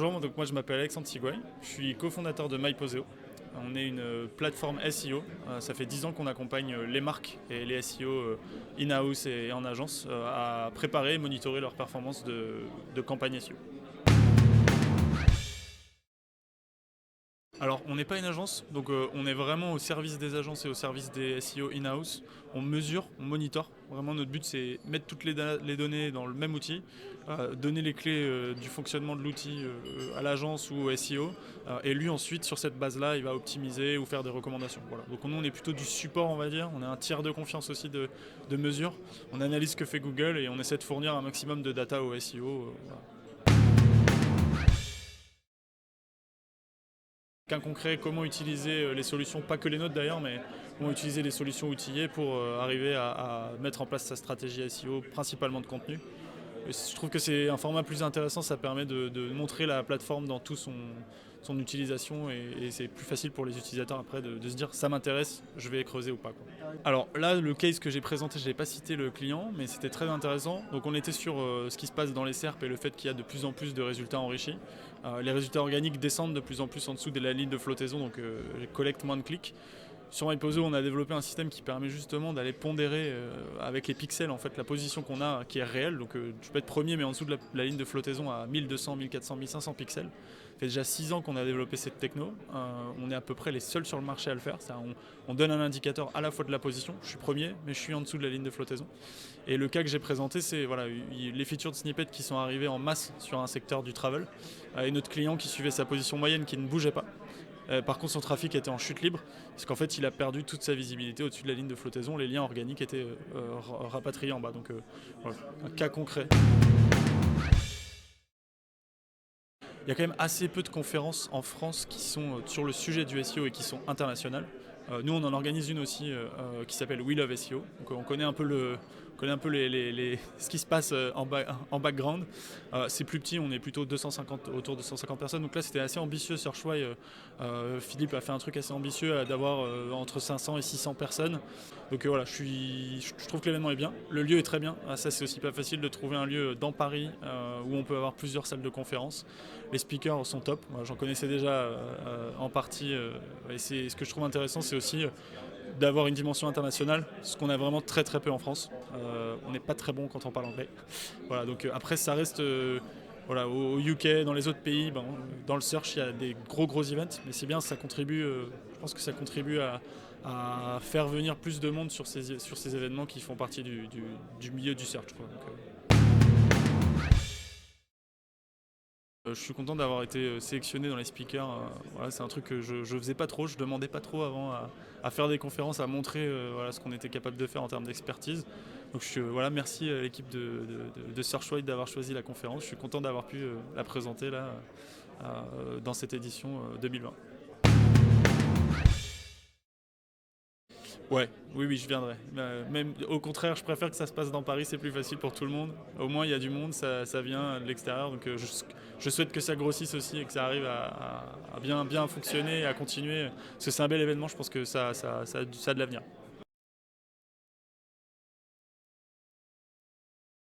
Bonjour, donc moi je m'appelle Alexandre Sigouin, je suis cofondateur de MyPoseo. On est une plateforme SEO. Ça fait 10 ans qu'on accompagne les marques et les SEO in-house et en agence à préparer et monitorer leur performance de campagne SEO. Alors, on n'est pas une agence, donc on est vraiment au service des agences et au service des SEO in-house. On mesure, on monitore. Vraiment, notre but, c'est mettre toutes les données dans le même outil, donner les clés du fonctionnement de l'outil à l'agence ou au SEO, et lui, ensuite, sur cette base-là, il va optimiser ou faire des recommandations. Voilà. Donc, nous, on est plutôt du support, on va dire. On est un tiers de confiance aussi de mesure. On analyse ce que fait Google et on essaie de fournir un maximum de data au SEO. Voilà. Cas concret, comment utiliser les solutions, pas que les nôtres d'ailleurs, mais comment utiliser les solutions outillées pour arriver à mettre en place sa stratégie SEO, principalement de contenu. Et je trouve que c'est un format plus intéressant, ça permet de montrer la plateforme dans toute son utilisation et c'est plus facile pour les utilisateurs après de se dire ça m'intéresse, je vais creuser ou pas, quoi. Alors là, le case que j'ai présenté, je n'ai pas cité le client, mais c'était très intéressant. Donc on était sur ce qui se passe dans les SERP et le fait qu'il y a de plus en plus de résultats enrichis. Les résultats organiques descendent de plus en plus en dessous de la ligne de flottaison, donc collecte moins de clics. Sur MyPoseo, on a développé un système qui permet justement d'aller pondérer avec les pixels en fait, la position qu'on a qui est réelle. Donc tu peux être premier mais en dessous de la ligne de flottaison à 1200, 1400, 1500 pixels. Ça fait déjà 6 ans qu'on a développé cette techno. On est à peu près les seuls sur le marché à le faire. On donne un indicateur à la fois de la position. Je suis premier mais je suis en dessous de la ligne de flottaison. Et le cas que j'ai présenté, c'est voilà, les features de snippet qui sont arrivées en masse sur un secteur du travel. Et notre client qui suivait sa position moyenne qui ne bougeait pas. Par contre, son trafic était en chute libre, parce qu'en fait, il a perdu toute sa visibilité au-dessus de la ligne de flottaison. Les liens organiques étaient rapatriés en bas. Donc, voilà, un cas concret. Il y a quand même assez peu de conférences en France qui sont sur le sujet du SEO et qui sont internationales. Nous, on en organise une aussi qui s'appelle We Love SEO. Donc, on connaît un peu ce qui se passe en background. C'est plus petit, on est plutôt autour de 250 personnes. Donc là, c'était assez ambitieux, Searchway. Philippe a fait un truc assez ambitieux d'avoir entre 500 et 600 personnes. Donc voilà, je trouve que l'événement est bien. Le lieu est très bien. Ça, c'est aussi pas facile de trouver un lieu dans Paris où on peut avoir plusieurs salles de conférence. Les speakers sont top. Moi, j'en connaissais déjà en partie. Et ce que je trouve intéressant, c'est aussi d'avoir une dimension internationale, ce qu'on a vraiment très très peu en France. On n'est pas très bon quand on parle anglais. Voilà, donc après, ça reste voilà, au UK, dans les autres pays, dans le search, il y a des gros events, mais c'est bien, ça contribue, je pense que ça contribue à faire venir plus de monde sur ces événements qui font partie du milieu du search, quoi. Donc, je suis content d'avoir été sélectionné dans les speakers. Voilà, c'est un truc que je faisais pas trop, je demandais pas trop avant à faire des conférences, à montrer voilà, ce qu'on était capable de faire en termes d'expertise. Donc voilà, merci à l'équipe de Searchwide d'avoir choisi la conférence. Je suis content d'avoir pu la présenter là, dans cette édition 2020. Ouais, oui, je viendrai. Même, au contraire, je préfère que ça se passe dans Paris, c'est plus facile pour tout le monde. Au moins, il y a du monde, ça vient de l'extérieur. Donc, je souhaite que ça grossisse aussi et que ça arrive à bien fonctionner et à continuer. Parce que c'est un bel événement, je pense que ça a de l'avenir.